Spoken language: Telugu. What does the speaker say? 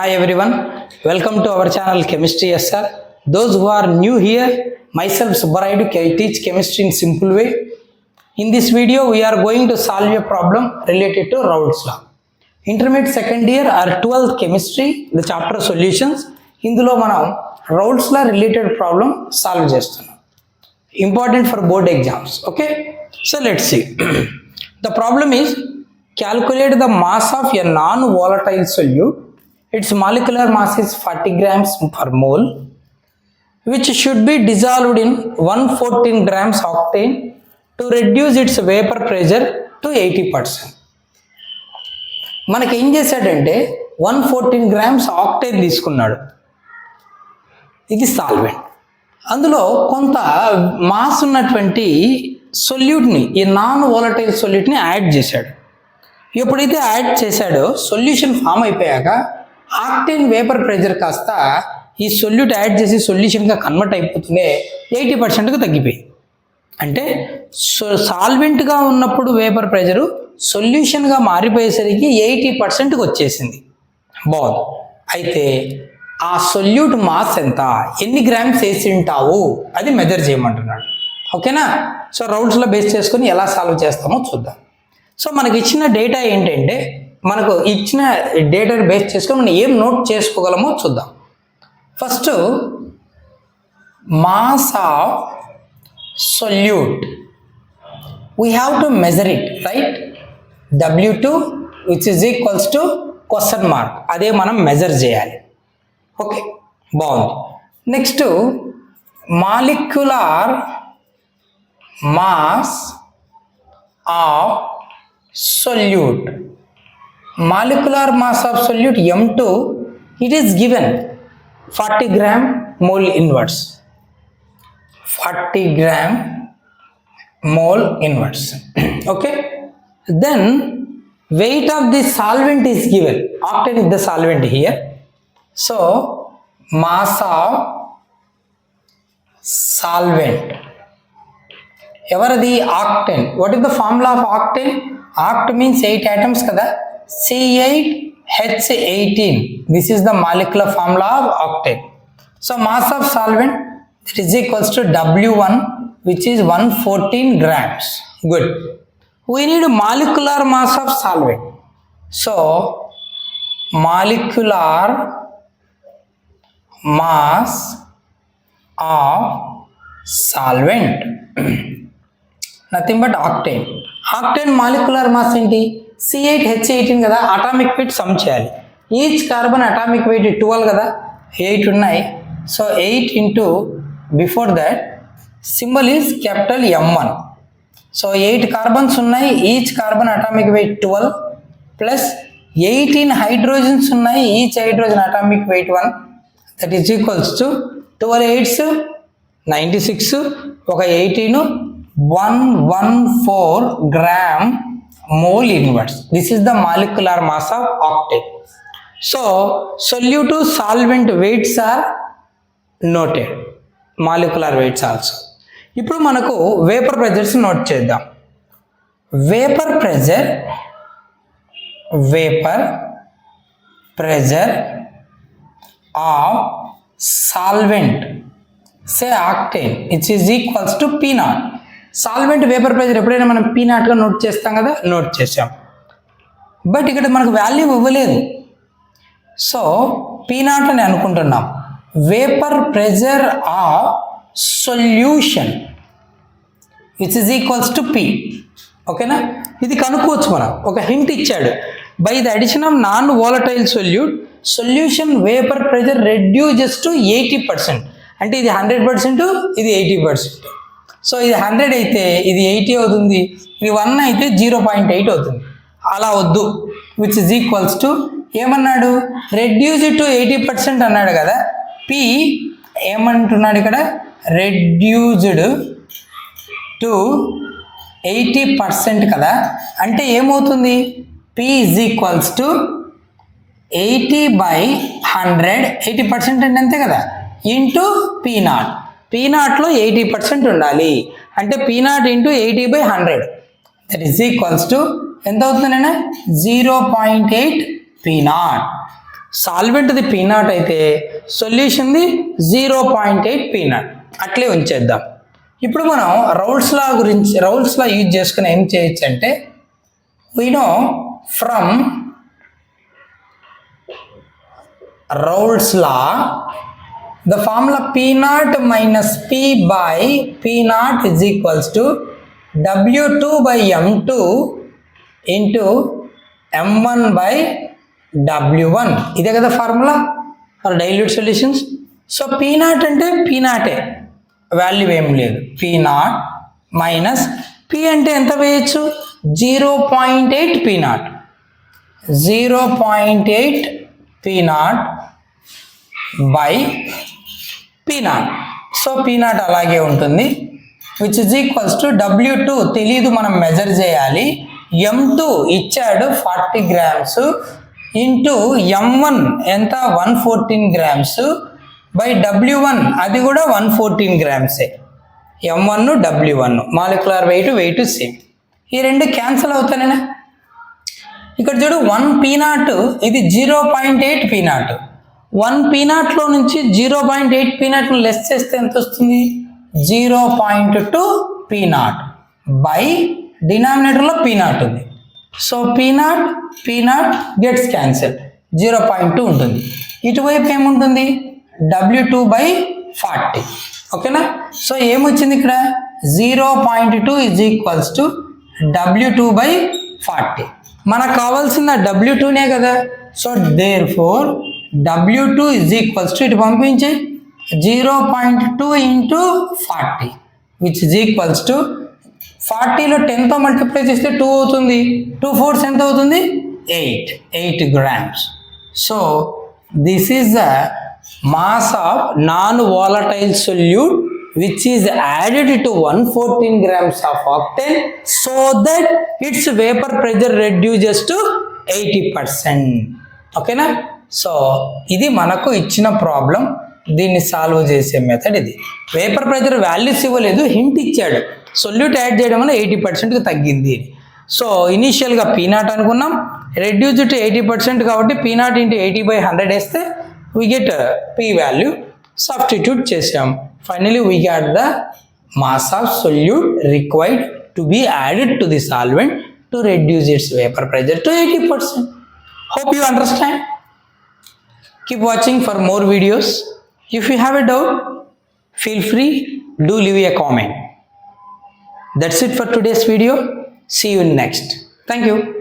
Hi everyone, welcome to our channel Chemistry SR. Those who are new here, myself Subbaraidu, I teach chemistry in simple way. In this video, we are going to solve a problem related to Raoult's law. Intermediate second year or 12th chemistry, the chapter solutions. ఇందులో మనం Raoult's law related problem solve చేస్తున్నాం. Important for board exams. Okay, so let's see. The problem is calculate the mass of a non-volatile solute. Its molecular mass is 40 grams per mole, which should be dissolved in 114 grams octane to reduce its vapor pressure to 80%. మనకి ఏం చేశాడంటే 114 గ్రామ్స్ ఆక్టేన్ తీసుకున్నాడు. ఇది సాల్వెంట్. అందులో కొంత మాస్ ఉన్నటువంటి సొల్యూట్ని, ఈ నాన్ వోలటైల్ సొల్యూట్ని యాడ్ చేశాడు. ఎప్పుడైతే యాడ్ చేశాడో సొల్యూషన్ ఫామ్ అయిపోయాక ఆక్టేన్ వేపర్ ప్రెషర్ కాస్త ఈ సొల్యూట్ యాడ్ చేసి సొల్యూషన్గా కన్వర్ట్ అయిపోతూనే 80%కు తగ్గిపోయింది. అంటే సాల్వెంట్గా ఉన్నప్పుడు వేపర్ ప్రెషరు సొల్యూషన్గా మారిపోయేసరికి 80%కి వచ్చేసింది. బాగుంది. అయితే ఆ సొల్యూట్ మాస్ ఎంత, ఎన్ని గ్రామ్స్ వేసి ఉంటావు అది మెజర్ చేయమంటున్నాడు. ఓకేనా? సో రౌల్ట్స్లో బేస్ చేసుకొని ఎలా సాల్వ్ చేస్తామో చూద్దాం. సో మనకి ఇచ్చిన డేటా ఏంటంటే, మనకు ఇచ్చిన డేటాని బేస్ చేసుకొని మనం ఏం నోట్ చేసుకోగలమో చూద్దాం. First mass of solute, we have to measure it, right? W2 which is equals to question mark, అదే మనం మెజర్ చేయాలి. ఓకే, బాగుంది. Next molecular mass of solute, molecular mass of solute M2, it is given 40 gram mole inverse, 40 gram mole inverse. Okay, then weight of the solvent is given, octane is the solvent here, so mass of solvent, everadi octane. What is the formula of octane? Oct means 8 atoms kada, C8H18, this is the molecular formula of octane. So mass of solvent, that is equals to W1, which is 114 grams. Good. We need molecular mass of solvent. So molecular mass of solvent nothing but octane. Octane molecular mass ఏంటి? C8H18 కదా, అటామిక్ వెయిట్ సమ్ చేయాలి. ఈచ్ కార్బన్ అటామిక్ వెయిట్ 12 కదా, 8 ఉన్నాయి. So 8 into before that symbol is capital M1. So 8 carbons ఉన్నాయి, each carbon atomic weight 12 plus 18 hydrogens ఉన్నాయి, each hydrogen atomic weight 1, that is equals to 12 8s 96, ఒక 18 114 gram mole inverse. This is the molecular mass of octane. So solute to solvent weights are noted, molecular weights also. ఇప్పుడు మనకు వేపర్ ప్రెజర్స్ నోట్ చేద్దాం. Vapour pressure of solvent say octane it is equals to P0. Solvent vapour pressure ఎప్పుడైనా మనం P0గా నోట్ చేస్తాం కదా, నోట్ చేసాం. బట్ ఇక్కడ మనకు వాల్యూ ఇవ్వలేదు, సో P0 అని అనుకుంటున్నాం. Vapour pressure of solution which is equals to P. ఓకేనా? ఇది కనుక్కోవచ్చు. మనం ఒక హింట్ ఇచ్చాడు, by the addition of non volatile solution vapour pressure reduces to 80%. అంటే ఇది 100%, ఇది 80%. సో ఇది 100 అయితే ఇది 80 అవుతుంది, ఇది 1 అయితే 0.8 అవుతుంది. అలా వద్దు. విచ్ ఇస్ ఈక్వల్స్ టు ఏమన్నాడు? రెడ్యూస్ టు 80% అన్నాడు కదా. P ఏమంటున్నాడు ఇక్కడ? రెడ్యూస్డ్ టు 80% కదా. అంటే ఏమవుతుంది? P ఇజ్ ఈక్వల్స్ టు 80/100, 80% అంటే అంతే కదా, ఇంటూ P0. P0లో 80% ఉండాలి. అంటే P0 into 80/100, that is equals to ఎంత అవుతుందన్నా? 0.8 P0. సాల్వెంట్ది P0 అయితే సొల్యూషన్ది 0.8 P0 అట్లే ఉంచేద్దాం. ఇప్పుడు మనం రౌల్స్ లా యూజ్ చేసుకుని ఏం చేయొచ్చు అంటే we know from Raoult's law the formula P0 minus P by P0 is equals to W2 by M2 into M1 by W1. ఇదే కదా formula for dilute solutions. So P0 అంటే P0 వాల్యూ ఏం లేదు. P0 మైనస్ P అంటే ఎంత వేయచ్చు 0.8 P0 0.8 P0 by P0. So P0 అలాగే ఉంటుంది which is equals to W2 తెలీదు మనం మెజర్ చేయాలి, M2 ఇచ్చాడు 40 గ్రామ్స్ ఇంటూ M1 ఎంత 114 గ్రామ్స్ బై W1 అది కూడా 114 గ్రామ్సే. M1 W1 molecular weight same. ఈ రెండు క్యాన్సిల్ అవుతానేనా. ఇక్కడ చూడు 1 P0 ఇది 0.8 P0. 1 P0లో నుంచి 0.8 P0 లెస్ చేస్తే ఎంత వస్తుంది 0.2 P0 బై డినామినేటర్లో P0 ఉంది. సో P0 గెట్స్ క్యాన్సిల్ 0.2 ఉంటుంది. ఇటువైపు ఏముంటుంది W2 by 40. ఓకేనా. సో ఏమొచ్చింది ఇక్కడ 0.2 is equals to W2 by 40. మనకు కావాల్సిన W2నే కదా. So therefore W2 is equals to ఇటు పంపించి 0.2 into 40 which is equals to 40లో 10తో మల్టిప్లై చేస్తే 2 అవుతుంది. 2 4 ఎంత అవుతుంది 8 grams. So this is the mass of non volatile solute which is added to 114 grams of octane so that its vapor pressure reduces to 80%. ఓకేనా. సో ఇది మనకు ఇచ్చిన ప్రాబ్లం, దీన్ని సాల్వ్ చేసే మెథడ్ ఇది. వేపర్ ప్రెజర్ వాల్యూస్ ఇవ్వలేదు, హింట్ ఇచ్చాడు సొల్యూట్ యాడ్ చేయడం వల్ల 80%కి తగ్గింది. సో ఇనీషియల్గా P0 అనుకున్నాం, రెడ్యూస్ టు 80% కాబట్టి P0 ఇంటూ 80/100 వేస్తే we get P value, substitute చేసాం. Finally we got the mass of solute required to be added to the solvent to reduce its vapor pressure to 80%. Hope you understand. Keep watching for more videos. If you have a doubt, feel free, do leave a comment. That's it for today's video. See you next. Thank you.